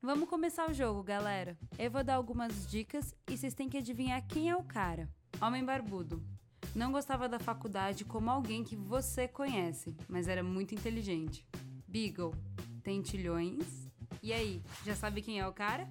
Vamos começar o jogo, galera. Eu vou dar algumas dicas e vocês têm que adivinhar quem é o cara. Homem barbudo. Não gostava da faculdade como alguém que você conhece, mas era muito inteligente. Beagle. Tentilhões. E aí, já sabe quem é o cara?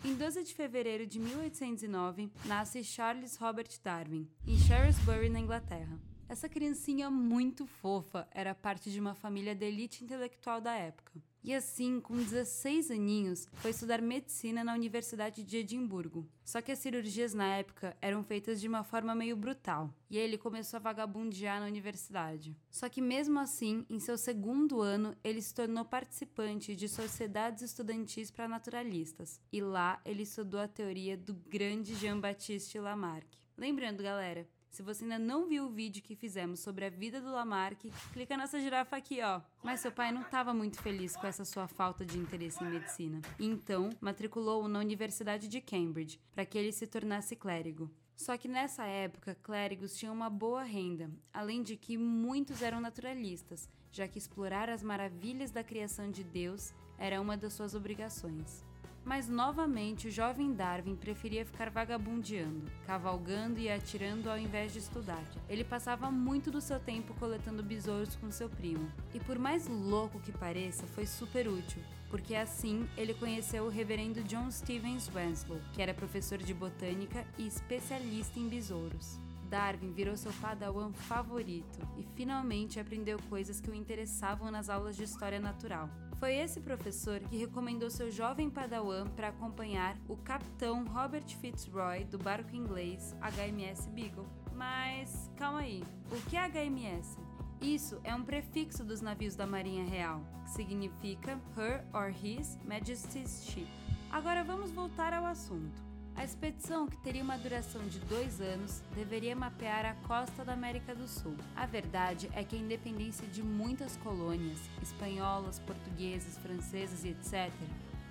Em 12 de fevereiro de 1809, nasce Charles Robert Darwin, em Shrewsbury, na Inglaterra. Essa criancinha muito fofa era parte de uma família de elite intelectual da época. E assim, com 16 aninhos, foi estudar medicina na Universidade de Edimburgo. Só que as cirurgias na época eram feitas de uma forma meio brutal, e ele começou a vagabundear na universidade. Só que mesmo assim, em seu segundo ano, ele se tornou participante de sociedades estudantis para naturalistas. E lá ele estudou a teoria do grande Jean-Baptiste Lamarck. Lembrando, galera, se você ainda não viu o vídeo que fizemos sobre a vida do Lamarck, clica nessa girafa aqui, ó. Mas seu pai não estava muito feliz com essa sua falta de interesse em medicina. E então, matriculou-o na Universidade de Cambridge, para que ele se tornasse clérigo. Só que nessa época, clérigos tinham uma boa renda, além de que muitos eram naturalistas, já que explorar as maravilhas da criação de Deus era uma das suas obrigações. Mas novamente o jovem Darwin preferia ficar vagabundeando, cavalgando e atirando ao invés de estudar. Ele passava muito do seu tempo coletando besouros com seu primo. E por mais louco que pareça, foi super útil, porque assim ele conheceu o reverendo John Stevens Winslow, que era professor de botânica e especialista em besouros. Darwin virou seu padawan favorito e finalmente aprendeu coisas que o interessavam nas aulas de história natural. Foi esse professor que recomendou seu jovem padawan para acompanhar o capitão Robert Fitzroy do barco inglês HMS Beagle. Mas calma aí, o que é HMS? Isso é um prefixo dos navios da Marinha Real, que significa Her or His Majesty's Ship. Agora vamos voltar ao assunto. A expedição, que teria uma duração de 2 anos, deveria mapear a costa da América do Sul. A verdade é que a independência de muitas colônias, espanholas, portuguesas, francesas e etc.,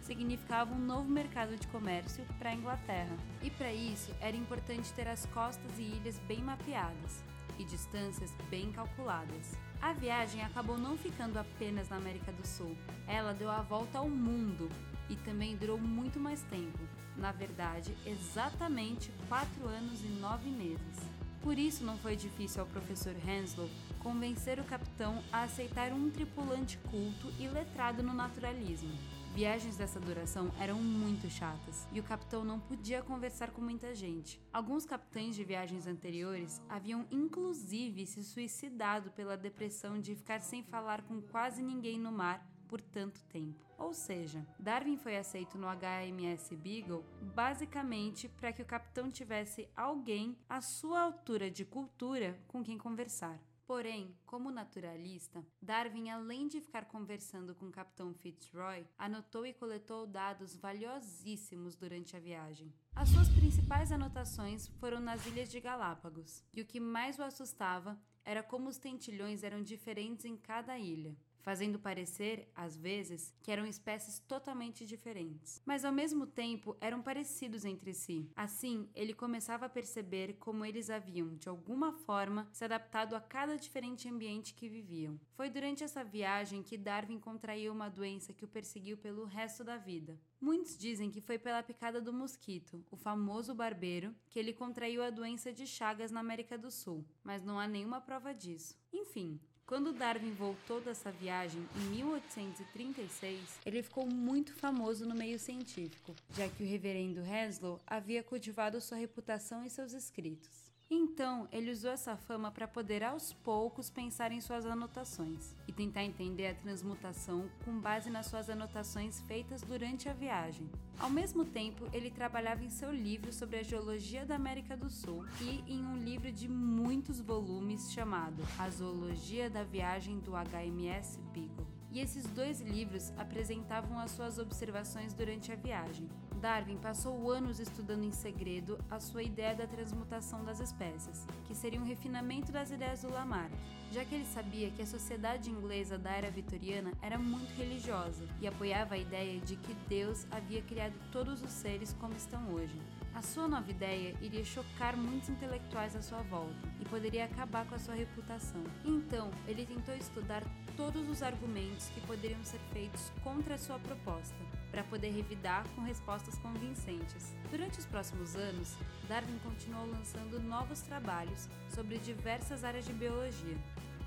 significava um novo mercado de comércio para a Inglaterra. E para isso, era importante ter as costas e ilhas bem mapeadas e distâncias bem calculadas. A viagem acabou não ficando apenas na América do Sul. Ela deu a volta ao mundo e também durou muito mais tempo. Na verdade, exatamente 4 anos e 9 meses. Por isso não foi difícil ao professor Henslow convencer o capitão a aceitar um tripulante culto e letrado no naturalismo. Viagens dessa duração eram muito chatas e o capitão não podia conversar com muita gente. Alguns capitães de viagens anteriores haviam inclusive se suicidado pela depressão de ficar sem falar com quase ninguém no mar por tanto tempo. Ou seja, Darwin foi aceito no HMS Beagle basicamente para que o capitão tivesse alguém à sua altura de cultura com quem conversar. Porém, como naturalista, Darwin, além de ficar conversando com o capitão Fitzroy, anotou e coletou dados valiosíssimos durante a viagem. As suas principais anotações foram nas Ilhas de Galápagos, e o que mais o assustava era como os tentilhões eram diferentes em cada ilha, fazendo parecer, às vezes, que eram espécies totalmente diferentes. Mas ao mesmo tempo eram parecidos entre si. Assim, ele começava a perceber como eles haviam, de alguma forma, se adaptado a cada diferente ambiente que viviam. Foi durante essa viagem que Darwin contraiu uma doença que o perseguiu pelo resto da vida. Muitos dizem que foi pela picada do mosquito, o famoso barbeiro, que ele contraiu a doença de Chagas na América do Sul, mas não há nenhuma prova disso. Enfim, quando Darwin voltou dessa viagem em 1836, ele ficou muito famoso no meio científico, já que o reverendo Henslow havia cultivado sua reputação em seus escritos. Então, ele usou essa fama para poder aos poucos pensar em suas anotações e tentar entender a transmutação com base nas suas anotações feitas durante a viagem. Ao mesmo tempo, ele trabalhava em seu livro sobre a geologia da América do Sul e em um livro de muitos volumes chamado A Zoologia da Viagem do HMS Beagle. E esses 2 livros apresentavam as suas observações durante a viagem. Darwin passou anos estudando em segredo a sua ideia da transmutação das espécies, que seria um refinamento das ideias do Lamarck, já que ele sabia que a sociedade inglesa da era vitoriana era muito religiosa e apoiava a ideia de que Deus havia criado todos os seres como estão hoje. A sua nova ideia iria chocar muitos intelectuais à sua volta e poderia acabar com a sua reputação. Então, ele tentou estudar todos os argumentos que poderiam ser feitos contra a sua proposta, para poder revidar com respostas convincentes. Durante os próximos anos, Darwin continuou lançando novos trabalhos sobre diversas áreas de biologia,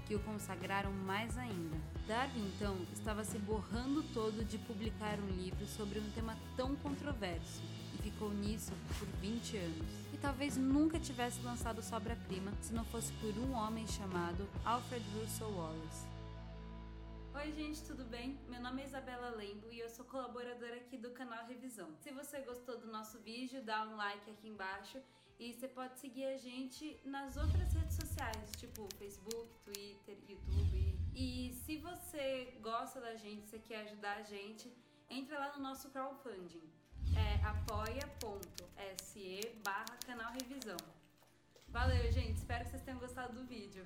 que o consagraram mais ainda. Darwin, então, estava se borrando todo de publicar um livro sobre um tema tão controverso, e ficou nisso por 20 anos. E talvez nunca tivesse lançado sua obra-prima se não fosse por um homem chamado Alfred Russel Wallace. Oi gente, tudo bem? Meu nome é Isabela Lembo e eu sou colaboradora aqui do canal Revisão. Se você gostou do nosso vídeo, dá um like aqui embaixo e você pode seguir a gente nas outras redes sociais, tipo Facebook, Twitter, YouTube. E se você gosta da gente, você quer ajudar a gente, entra lá no nosso crowdfunding. É apoia.se/canal Revisão. Valeu, gente! Espero que vocês tenham gostado do vídeo.